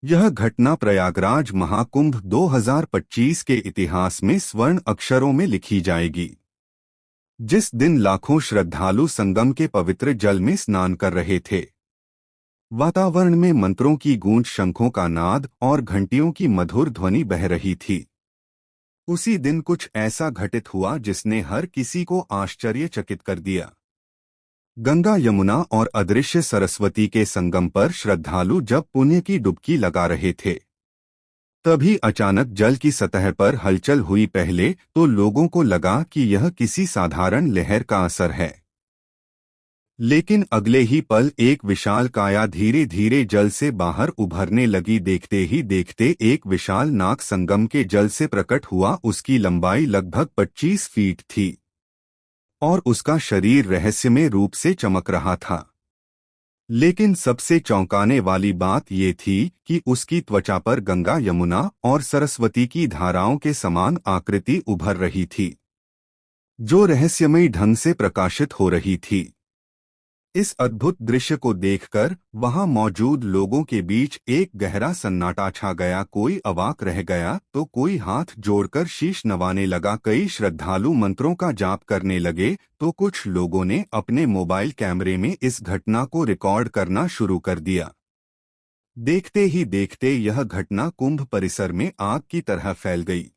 यह घटना प्रयागराज महाकुंभ 2025 के इतिहास में स्वर्ण अक्षरों में लिखी जाएगी। जिस दिन लाखों श्रद्धालु संगम के पवित्र जल में स्नान कर रहे थे, वातावरण में मंत्रों की गूंज, शंखों का नाद और घंटियों की मधुर ध्वनि बह रही थी। उसी दिन कुछ ऐसा घटित हुआ जिसने हर किसी को आश्चर्यचकित कर दिया। गंगा, यमुना और अदृश्य सरस्वती के संगम पर श्रद्धालु जब पुण्य की डुबकी लगा रहे थे, तभी अचानक जल की सतह पर हलचल हुई। पहले तो लोगों को लगा कि यह किसी साधारण लहर का असर है, लेकिन अगले ही पल एक विशाल काया धीरे धीरे जल से बाहर उभरने लगी। देखते ही देखते एक विशाल नाग संगम के जल से प्रकट हुआ। उसकी लंबाई लगभग 25 फीट थी और उसका शरीर रहस्यमय रूप से चमक रहा था। लेकिन सबसे चौंकाने वाली बात ये थी कि उसकी त्वचा पर गंगा, यमुना और सरस्वती की धाराओं के समान आकृति उभर रही थी, जो रहस्यमयी ढंग से प्रकाशित हो रही थी। इस अद्भुत दृश्य को देखकर वहां मौजूद लोगों के बीच एक गहरा सन्नाटा छा गया। कोई अवाक रह गया तो कोई हाथ जोड़कर शीश नवाने लगा। कई श्रद्धालु मंत्रों का जाप करने लगे तो कुछ लोगों ने अपने मोबाइल कैमरे में इस घटना को रिकॉर्ड करना शुरू कर दिया। देखते ही देखते यह घटना कुंभ परिसर में आग की तरह फैल गई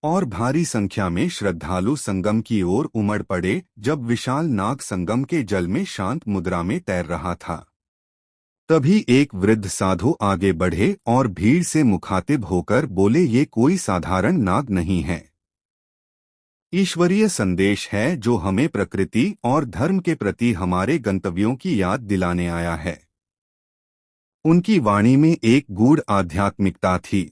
और भारी संख्या में श्रद्धालु संगम की ओर उमड़ पड़े। जब विशाल नाग संगम के जल में शांत मुद्रा में तैर रहा था, तभी एक वृद्ध साधु आगे बढ़े और भीड़ से मुखातिब होकर बोले, ये कोई साधारण नाग नहीं है, ईश्वरीय संदेश है जो हमें प्रकृति और धर्म के प्रति हमारे गंतव्यों की याद दिलाने आया है। उनकी वाणी में एक गूढ़ आध्यात्मिकता थी,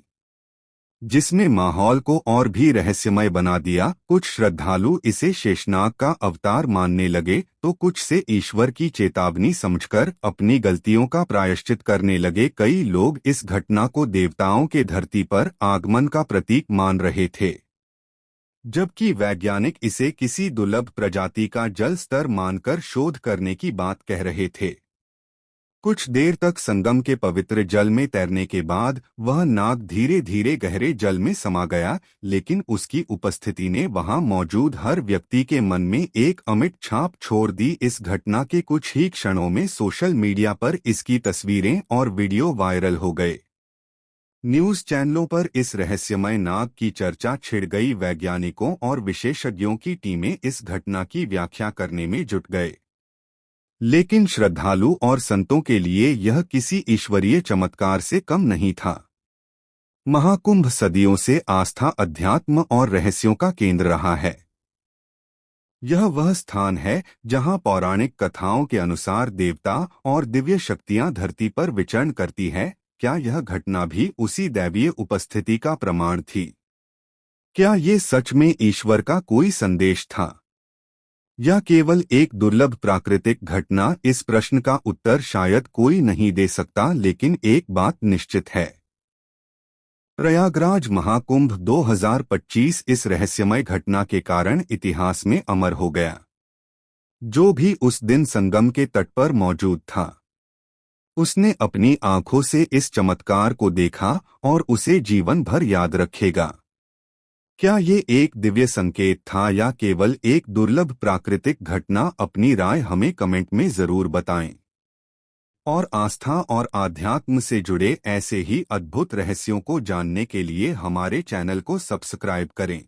जिसने माहौल को और भी रहस्यमय बना दिया। कुछ श्रद्धालु इसे शेषनाग का अवतार मानने लगे तो कुछ से ईश्वर की चेतावनी समझकर अपनी गलतियों का प्रायश्चित करने लगे। कई लोग इस घटना को देवताओं के धरती पर आगमन का प्रतीक मान रहे थे, जबकि वैज्ञानिक इसे किसी दुर्लभ प्रजाति का जल स्तर मानकर शोध करने की बात कह रहे थे। कुछ देर तक संगम के पवित्र जल में तैरने के बाद वह नाग धीरे धीरे गहरे जल में समा गया, लेकिन उसकी उपस्थिति ने वहां मौजूद हर व्यक्ति के मन में एक अमिट छाप छोड़ दी। इस घटना के कुछ ही क्षणों में सोशल मीडिया पर इसकी तस्वीरें और वीडियो वायरल हो गए। न्यूज चैनलों पर इस रहस्यमय नाग की चर्चा छिड़ गई। वैज्ञानिकों और विशेषज्ञों की टीमें इस घटना की व्याख्या करने में जुट गए, लेकिन श्रद्धालु और संतों के लिए यह किसी ईश्वरीय चमत्कार से कम नहीं था। महाकुंभ सदियों से आस्था, अध्यात्म और रहस्यों का केंद्र रहा है। यह वह स्थान है जहां पौराणिक कथाओं के अनुसार देवता और दिव्य शक्तियां धरती पर विचरण करती है। क्या यह घटना भी उसी दैवीय उपस्थिति का प्रमाण थी? क्या ये सच में ईश्वर का कोई संदेश था या केवल एक दुर्लभ प्राकृतिक घटना? इस प्रश्न का उत्तर शायद कोई नहीं दे सकता, लेकिन एक बात निश्चित है, प्रयागराज महाकुंभ 2025 इस रहस्यमय घटना के कारण इतिहास में अमर हो गया। जो भी उस दिन संगम के तट पर मौजूद था, उसने अपनी आंखों से इस चमत्कार को देखा और उसे जीवन भर याद रखेगा। क्या ये एक दिव्य संकेत था या केवल एक दुर्लभ प्राकृतिक घटना? अपनी राय हमें कमेंट में जरूर बताएं। और आस्था और आध्यात्म से जुड़े ऐसे ही अद्भुत रहस्यों को जानने के लिए हमारे चैनल को सब्सक्राइब करें।